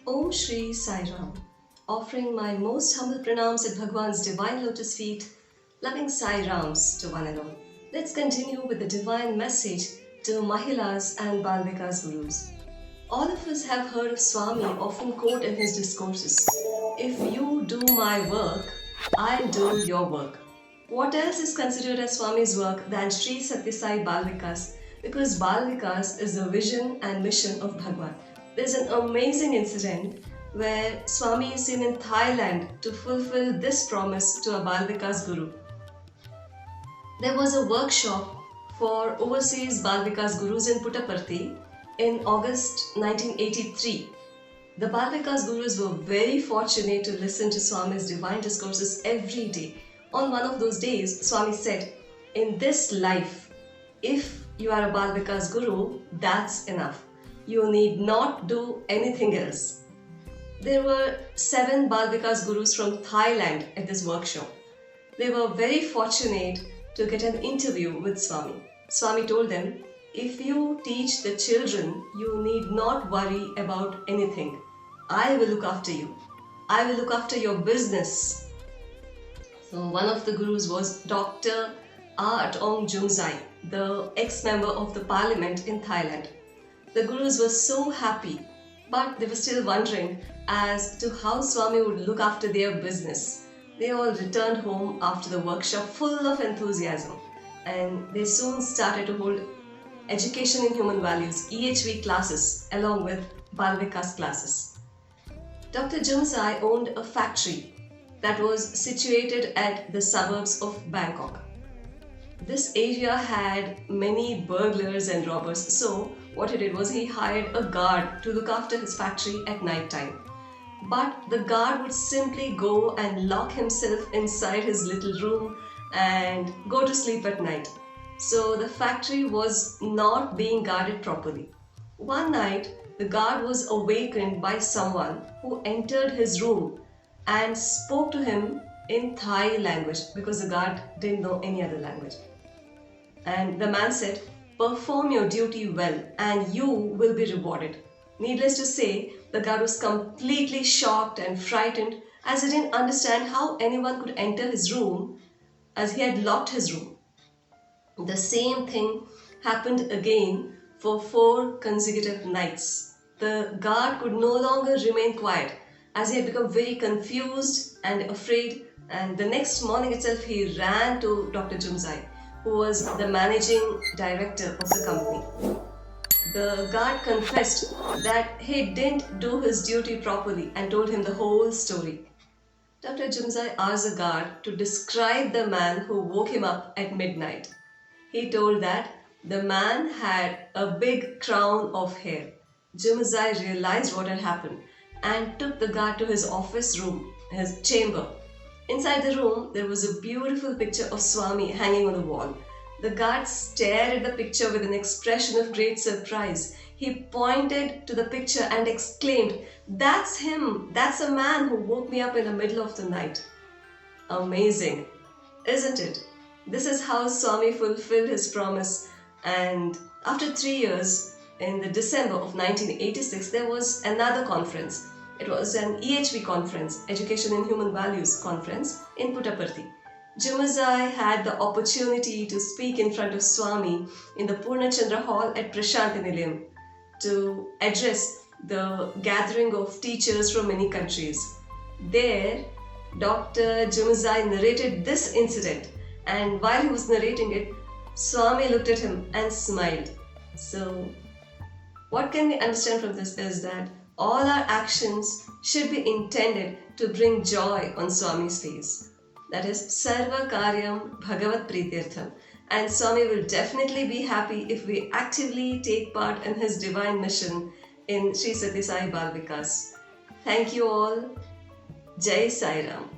Om Shri Sai Ram, offering my most humble pranams at Bhagwan's divine lotus feet, loving Sai Rams to one and all. Let's continue with the divine message to Mahilas and Bal Vikas gurus. All of us have heard of Swami often quote in his discourses, "If you do my work, I'll do your work." What else is considered as Swami's work than Sri Sathya Sai Bal Vikas? Because Bal Vikas is the vision and mission of Bhagwan. There's an amazing incident where Swami is seen in Thailand to fulfill this promise to a Bal Vikas guru. There was a workshop for overseas Bal Vikas gurus in Puttaparthi in August 1983. The Bal Vikas gurus were very fortunate to listen to Swami's divine discourses every day. On one of those days, Swami said, "In this life, if you are a Bal Vikas guru, that's enough. You need not do anything else." There were 7 Bal Vikas gurus from Thailand at this workshop. They were very fortunate to get an interview with Swami. Swami told them, "If you teach the children, you need not worry about anything. I will look after you. I will look after your business." So one of the gurus was Dr. Atong Jungzai, the ex-member of the parliament in Thailand. The gurus were so happy, but they were still wondering as to how Swami would look after their business. They all returned home after the workshop full of enthusiasm, and they soon started to hold Education in Human Values EHV classes along with Bal Vikas classes. Dr. Jungzai owned a factory that was situated at the suburbs of Bangkok. This area had many burglars and robbers, so what he did was he hired a guard to look after his factory at night time. But the guard would simply go and lock himself inside his little room and go to sleep at night. So the factory was not being guarded properly. One night, the guard was awakened by someone who entered his room and spoke to him in Thai language, because the guard didn't know any other language. And the man said, "Perform your duty well and you will be rewarded." Needless to say, the guard was completely shocked and frightened, as he didn't understand how anyone could enter his room, as he had locked his room. The same thing happened again for 4 consecutive nights. The guard could no longer remain quiet, as he had become very confused and afraid, and the next morning itself he ran to Dr. Jungzai, who was the managing director of the company. The guard confessed that he didn't do his duty properly and told him the whole story. Dr. Jungzai asked the guard to describe the man who woke him up at midnight. He told that the man had a big crown of hair. Jungzai realized what had happened and took the guard to his office room, his chamber. Inside the room, there was a beautiful picture of Swami hanging on the wall. The guard stared at the picture with an expression of great surprise. He pointed to the picture and exclaimed, "That's him! That's a man who woke me up in the middle of the night." Amazing, isn't it? This is how Swami fulfilled his promise. And after 3 years, in the December of 1986, there was another conference. It was an EHV conference, Education in Human Values conference in Puttaparthi. Jumazai had the opportunity to speak in front of Swami in the Purnachandra Hall at Prashanti Nilayam to address the gathering of teachers from many countries. There, Dr. Jumazai narrated this incident, and while he was narrating it, Swami looked at him and smiled. So, what can we understand from this is that all our actions should be intended to bring joy on Swami's face. That is Sarva Karyam Bhagavat Pritirtham. And Swami will definitely be happy if we actively take part in his divine mission in Sri Sathya Sai Bal Vikas. Thank you all. Jai Sai Ram.